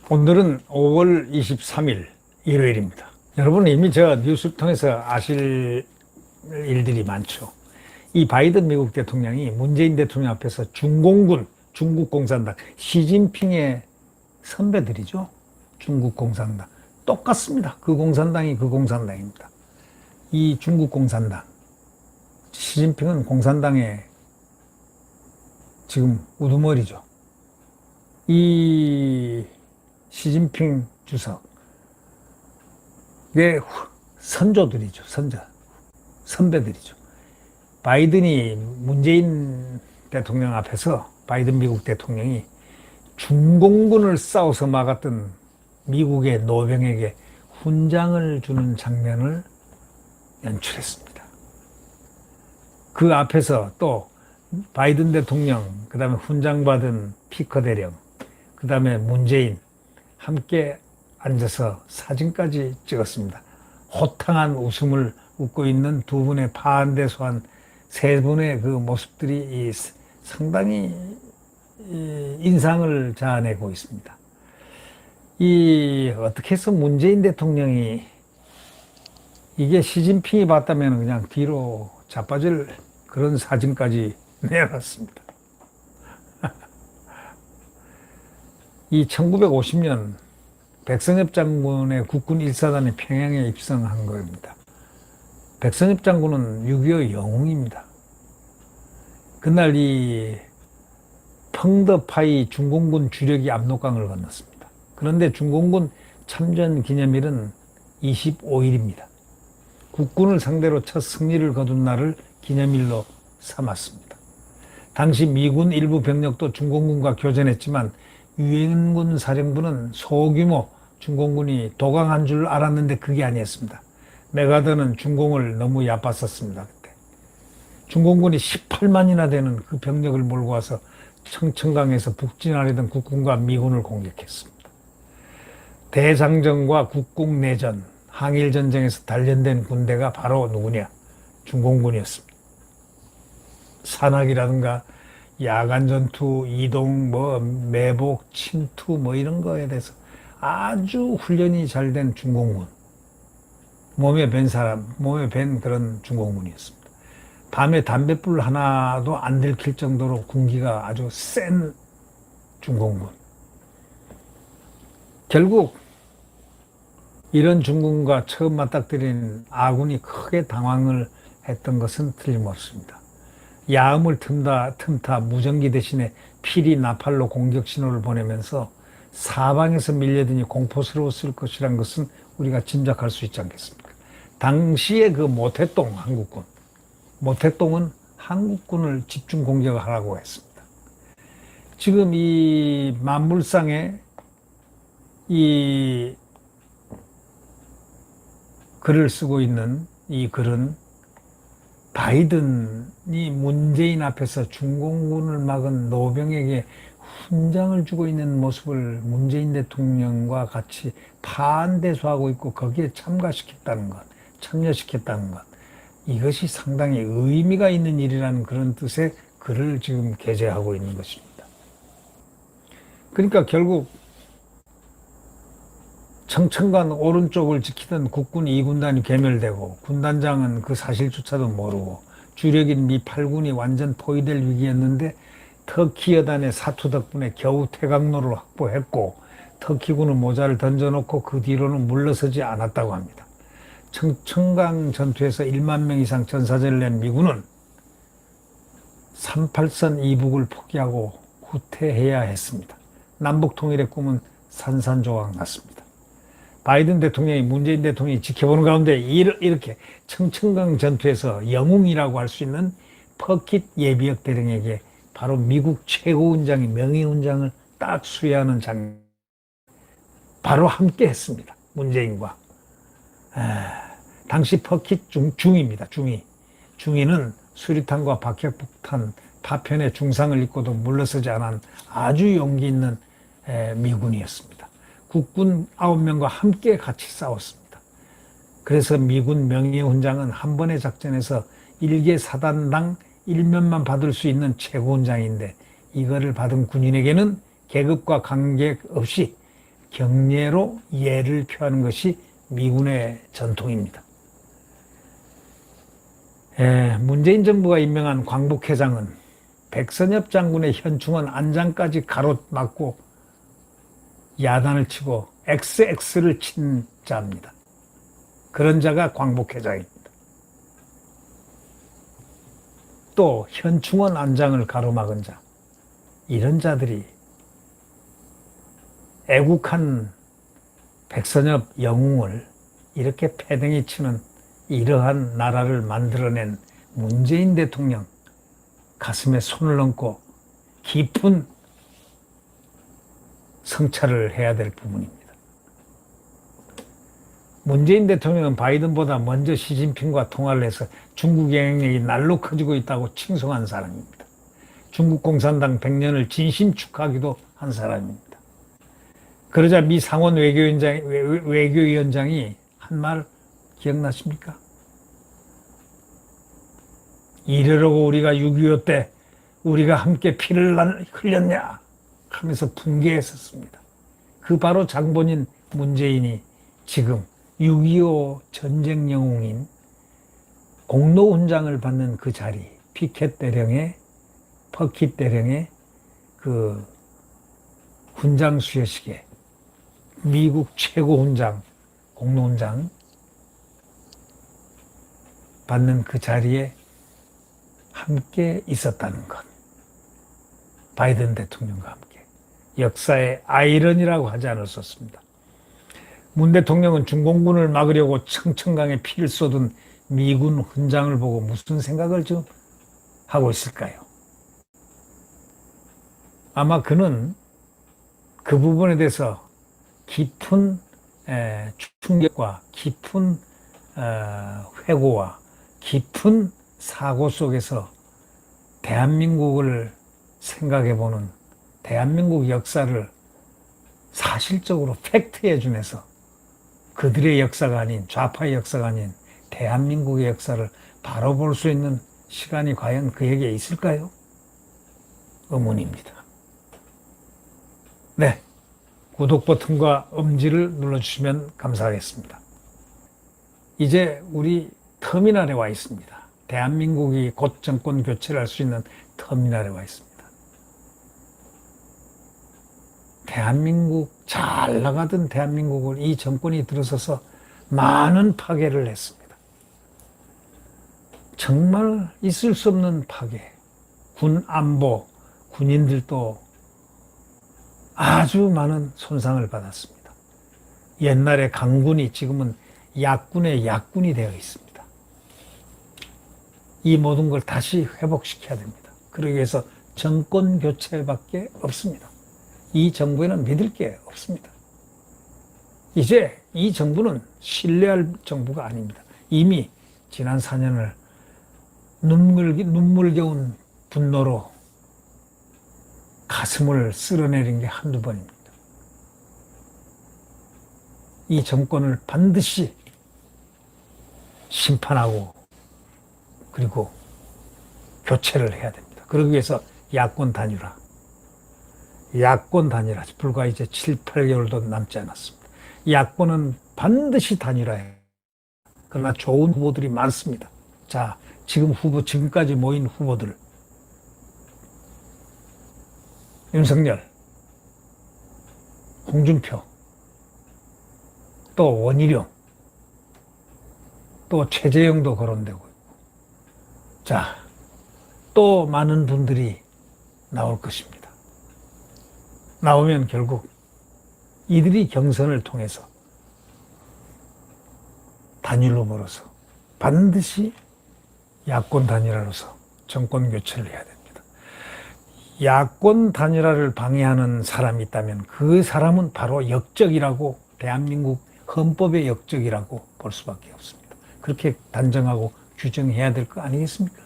오늘은 5월 23일 일요일입니다. 여러분은 이미 저 뉴스를 통해서 아실 일들이 많죠. 이 바이든 미국 대통령이 문재인 대통령 앞에서 중공군, 중국 공산당, 시진핑의 선배들이죠. 중국 공산당. 똑같습니다. 그 공산당이 그 공산당입니다. 이 중국 공산당. 시진핑은 공산당의 지금 우두머리죠. 이 시진핑 주석의 선조들이죠. 선배들이죠. 바이든이 문재인 대통령 앞에서 바이든 미국 대통령이 중공군을 싸워서 막았던 미국의 노병에게 훈장을 주는 장면을 연출했습니다. 그 앞에서 또 바이든 대통령, 그 다음에 훈장 받은 피커 대령, 그 다음에 문재인 함께 앉아서 사진까지 찍었습니다. 호탕한 웃음을 웃고 있는 두 분의 파한대소한 세 분의 그 모습들이 상당히 인상을 자아내고 있습니다. 어떻게 해서 문재인 대통령이 이게 시진핑이 봤다면 그냥 뒤로 자빠질 그런 사진까지 내놨습니다. 이 1950년 백선엽 장군의 국군 1사단이 평양에 입성한 겁니다. 백선엽 장군은 6.25 영웅입니다. 그날 이 펑더파이 중공군 주력이 압록강을 건넜습니다. 그런데 중공군 참전 기념일은 25일입니다. 국군을 상대로 첫 승리를 거둔 날을 기념일로 삼았습니다. 당시 미군 일부 병력도 중공군과 교전했지만 유엔군 사령부는 소규모 중공군이 도강한 줄 알았는데 그게 아니었습니다. 메가더는 중공을 너무 얕봤었습니다. 그때 중공군이 18만이나 되는 그 병력을 몰고 와서 청천강에서 북진하려던 국군과 미군을 공격했습니다. 대장정과 국국내전, 항일전쟁에서 단련된 군대가 바로 누구냐? 중공군이었습니다. 산악이라든가 야간 전투, 이동, 매복, 침투, 이런 거에 대해서 아주 훈련이 잘 된 중공군. 몸에 밴 그런 중공군이었습니다. 밤에 담뱃불 하나도 안 들킬 정도로 군기가 아주 센 중공군. 결국 이런 중군과 처음 맞닥뜨린 아군이 크게 당황을 했던 것은 틀림없습니다. 야음을 틈타 무전기 대신에 피리 나팔로 공격 신호를 보내면서 사방에서 밀려드니 공포스러웠을 것이란 것은 우리가 짐작할 수 있지 않겠습니까? 당시에 그 모택동 한국군, 모택동은 한국군을 집중 공격하라고 했습니다. 지금 이 만물상에 이 글을 쓰고 있는 이 글은 바이든이 문재인 앞에서 중공군을 막은 노병에게 훈장을 주고 있는 모습을 문재인 대통령과 같이 파한대소하고 있고 거기에 참여시켰다는 것. 이것이 상당히 의미가 있는 일이라는 그런 뜻의 글을 지금 게재하고 있는 것입니다. 그러니까 결국 청천강 오른쪽을 지키던 국군 2군단이 괴멸되고 군단장은 그 사실조차도 모르고 주력인 미 8군이 완전 포위될 위기였는데 터키 여단의 사투 덕분에 겨우 퇴각로를 확보했고 터키군은 모자를 던져놓고 그 뒤로는 물러서지 않았다고 합니다. 청천강 전투에서 1만 명 이상 전사자를 낸 미군은 38선 이북을 포기하고 후퇴해야 했습니다. 남북 통일의 꿈은 산산조각 났습니다. 바이든 대통령이 문재인 대통령이 지켜보는 가운데 이렇게 청천강 전투에서 영웅이라고 할 수 있는 퍼킷 예비역 대령에게 바로 미국 최고훈장이 명예훈장을 딱 수여하는 장면 바로 함께 했습니다. 문재인과 당시 퍼킷 중위입니다. 중위는 수리탄과 박격폭탄 파편의 중상을 입고도 물러서지 않은 아주 용기 있는 미군이었습니다. 국군 9명과 함께 같이 싸웠습니다. 그래서 미군 명예훈장은 한 번의 작전에서 1개 사단당 1면만 받을 수 있는 최고훈장인데 이거를 받은 군인에게는 계급과 관계없이 경례로 예를 표하는 것이 미군의 전통입니다. 문재인 정부가 임명한 광복회장은 백선엽 장군의 현충원 안장까지 가로막고 야단을 치고 XX를 친 자입니다. 그런 자가 광복회장입니다. 또 현충원 안장을 가로막은 자, 이런 자들이 애국한 백선엽 영웅을 이렇게 패댕이 치는 이러한 나라를 만들어낸 문재인 대통령 가슴에 손을 얹고 깊은 성찰을 해야 될 부분입니다. 문재인 대통령은 바이든보다 먼저 시진핑과 통화를 해서 중국 영향력이 날로 커지고 있다고 칭송한 사람입니다. 중국 공산당 100년을 진심 축하하기도 한 사람입니다. 그러자 미 상원 외교위원장이 한 말 기억나십니까? 이러려고 우리가 6.25 때 우리가 함께 피를 흘렸냐 하면서 분개했었습니다. 그 바로 장본인 문재인이 지금 6.25 전쟁 영웅인 공로훈장을 받는 그 자리, 피켓 대령의 퍼킷 대령의 그 훈장 수여식에 미국 최고 훈장, 공로훈장 받는 그 자리에 함께 있었다는 것. 바이든 대통령과 함께. 역사의 아이러니라고 하지 않을 수 없습니다. 문 대통령은 중공군을 막으려고 청천강에 피를 쏟은 미군 훈장을 보고 무슨 생각을 지금 하고 있을까요? 아마 그는 그 부분에 대해서 깊은 충격과 깊은 회고와 깊은 사고 속에서 대한민국을 생각해보는 대한민국 역사를 사실적으로 팩트에 준해서 그들의 역사가 아닌 좌파의 역사가 아닌 대한민국의 역사를 바로 볼 수 있는 시간이 과연 그에게 있을까요? 의문입니다. 네, 구독 버튼과 엄지를 눌러주시면 감사하겠습니다. 이제 우리 터미널에 와 있습니다. 대한민국이 곧 정권 교체를 할 수 있는 터미널에 와 있습니다. 대한민국, 잘 나가던 대한민국을 이 정권이 들어서서 많은 파괴를 했습니다. 정말 있을 수 없는 파괴. 군 안보, 군인들도 아주 많은 손상을 받았습니다. 옛날에 강군이 지금은 약군의 약군이 되어 있습니다. 이 모든 걸 다시 회복시켜야 됩니다. 그러기 위해서 정권 교체밖에 없습니다. 이 정부에는 믿을 게 없습니다. 이제 이 정부는 신뢰할 정부가 아닙니다. 이미 지난 4년을 눈물겨운 분노로 가슴을 쓸어내린 게 한두 번입니다. 이 정권을 반드시 심판하고 그리고 교체를 해야 됩니다. 그러기 위해서 야권 단일화 불과 이제 7, 8개월도 남지 않았습니다. 야권은 반드시 단일화해요. 그러나 좋은 후보들이 많습니다. 자, 지금까지 모인 후보들. 윤석열, 홍준표, 또 원희룡, 또 최재형도 거론되고 있고. 자, 또 많은 분들이 나올 것입니다. 나오면 결국 이들이 경선을 통해서 단일 후보로서 반드시 야권 단일화로서 정권 교체를 해야 됩니다. 야권 단일화를 방해하는 사람이 있다면 그 사람은 바로 역적이라고, 대한민국 헌법의 역적이라고 볼 수밖에 없습니다. 그렇게 단정하고 규정해야 될 거 아니겠습니까?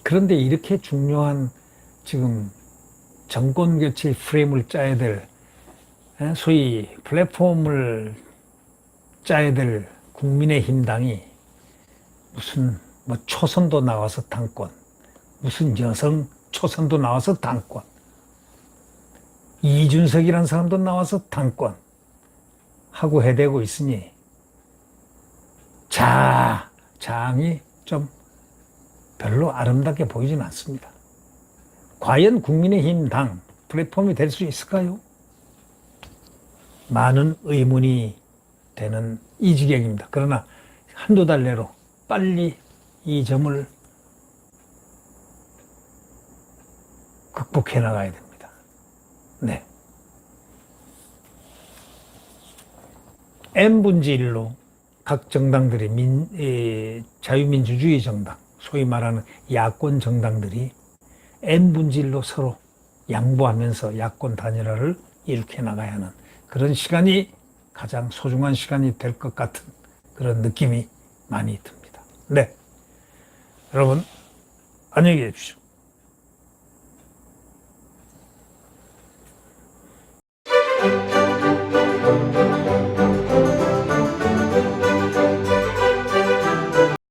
그런데 이렇게 중요한 지금 정권 교체의 프레임을 짜야 될, 소위 플랫폼을 짜야 될 국민의힘당이 무슨 초선도 나와서 당권, 무슨 여성 초선도 나와서 당권, 이준석이라는 사람도 나와서 당권 하고 해대고 있으니 장이 좀 별로 아름답게 보이진 않습니다. 과연 국민의힘 당 플랫폼이 될 수 있을까요? 많은 의문이 되는 이 지경입니다. 그러나 한두 달 내로 빨리 이 점을 극복해 나가야 됩니다. 네. N분지1로 각 정당들이 자유민주주의 정당, 소위 말하는 야권 정당들이 N분지1로 서로 양보하면서 야권 단일화를 이룩해 나가야 하는 그런 시간이 가장 소중한 시간이 될 것 같은 그런 느낌이 많이 듭니다. 네. 여러분, 안녕히 계십시오.